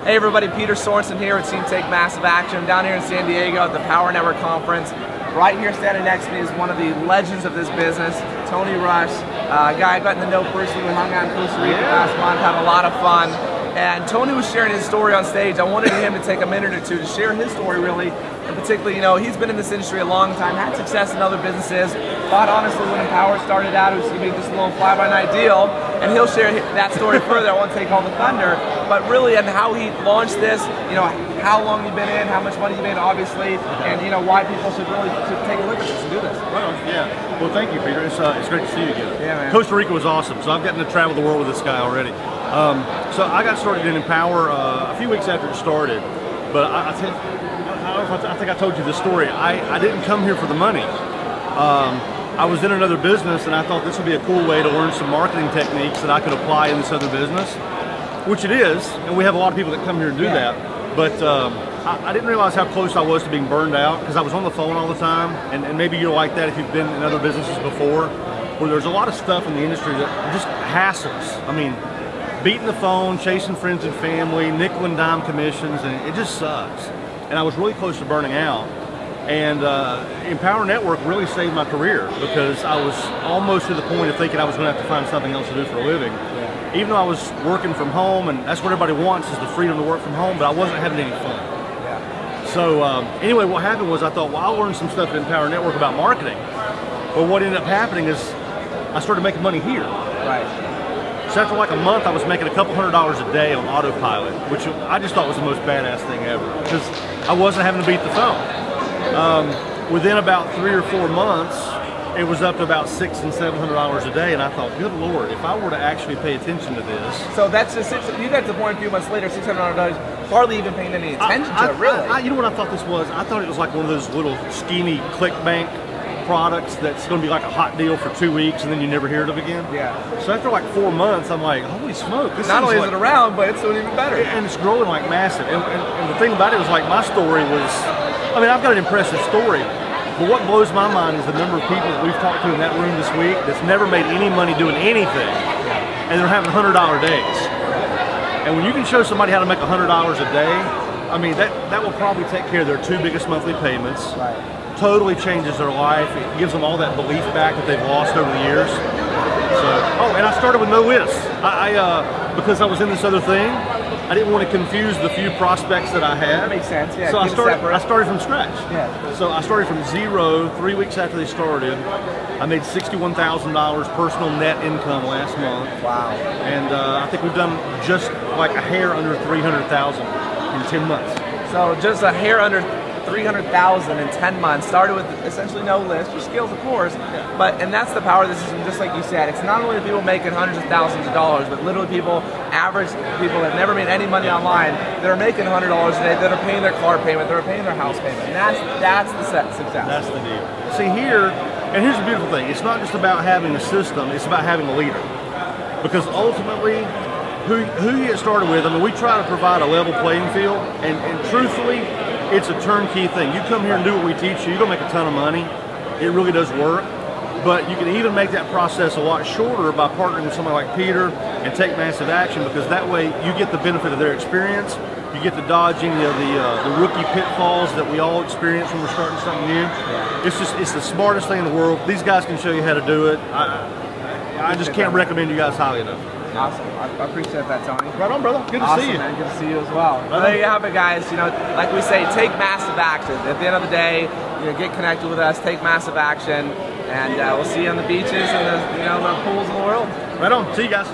Hey everybody, Peter Sorensen here with Team Take Massive Action. Down here in San Diego at the Power Network Conference. Right here standing next to me is one of the legends of this business, Tony Rush. A guy I got to know personally. We hung out in Costa Rica last month, had a lot of fun. And Tony was sharing his story on stage. I wanted him to take a minute or two to share his story really. And particularly, you know, he's been in this industry a long time, had success in other businesses. Thought honestly when Empower started out, it was going to be just a little fly-by-night deal. And he'll share that story further. I won't take all the thunder. But really, and how he launched this, you know, how long you've been in, how much money you made, obviously, and you know why people should really take a look at this and do this. Well, yeah. Well, thank you, Peter. It's great to see you again. Yeah, man. Costa Rica was awesome, so I've gotten to travel the world with this guy already. So I got started in Empower a few weeks after it started, but I think I told you this story. I didn't come here for the money. I was in another business, and I thought this would be a cool way to learn some marketing techniques that I could apply in this other business, which it is, and we have a lot of people that come here and do that. But I didn't realize how close I was to being burned out because I was on the phone all the time, and maybe you're like that if you've been in other businesses before, where there's a lot of stuff in the industry that just hassles. I mean, beating the phone, chasing friends and family, nickel and dime commissions, and it just sucks. And I was really close to burning out. And Empower Network really saved my career because I was almost to the point of thinking I was going to have to find something else to do for a living. Yeah. Even though I was working from home, and that's what everybody wants is the freedom to work from home, but I wasn't having any fun. Yeah. So anyway, what happened was I thought, well, I'll learn some stuff at Empower Network about marketing. But what ended up happening is I started making money here. Right. So after like a month, I was making a couple $100s a day on autopilot, which I just thought was the most badass thing ever because I wasn't having to beat the phone. Within about 3 or 4 months, it was up to about $600 and $700 a day, and I thought, good Lord, if I were to actually pay attention to this. So that's just you got to the point a few months later, $600, hardly even paying any attention to it, really. You know what I thought this was? I thought it was like one of those little schemy ClickBank products that's going to be like a hot deal for 2 weeks and then you never hear of it again. Yeah. So after like 4 months, I'm like, holy smoke! This not only is like, it around, but it's doing even better. And it's growing like massive. And the thing about it was like my story was, I mean, I've got an impressive story, but what blows my mind is the number of people that we've talked to in that room this week that's never made any money doing anything, and they're having $100 days. And when you can show somebody how to make $100 a day, I mean, that will probably take care of their 2 biggest monthly payments. Right. Totally changes their life. It gives them all that belief back that they've lost over the years. So, oh, and I started with no list. Because I was in this other thing, I didn't want to confuse the few prospects that I had. That makes sense, yeah. So I started from scratch. Yeah. So I started from zero 3 weeks after they started. I made $61,000 personal net income last month. Wow. And I think we've done just like a hair under $300,000 in 10 months. So just a hair under $300,000 in 10 months. Started with essentially no list, your skills of course, and that's the power of the system. Just like you said, it's not only the people making hundreds of thousands of dollars, but literally people, average people that never made any money online, that are making $100 a day, that are paying their car payment, that are paying their house payment, and that's the success. That's the deal. See here, and here's the beautiful thing, it's not just about having a system, it's about having a leader. Because ultimately, who you get started with, I mean, we try to provide a level playing field, and truthfully, it's a turnkey thing. You come here and do what we teach you, you're gonna make a ton of money. It really does work. But you can even make that process a lot shorter by partnering with somebody like Peter and Take Massive Action, because that way you get the benefit of their experience. You get the dodging the rookie pitfalls that we all experience when we're starting something new. It's the smartest thing in the world. These guys can show you how to do it. I just can't recommend you guys highly enough. Awesome. I appreciate that, Tony. Right on, brother. Good to see you. Man. Good to see you as well. Well, there you have it, guys. You know, like we say, take massive action. At the end of the day, you know, get connected with us, take massive action, and we'll see you on the beaches and the pools of the world. Right on. See you guys.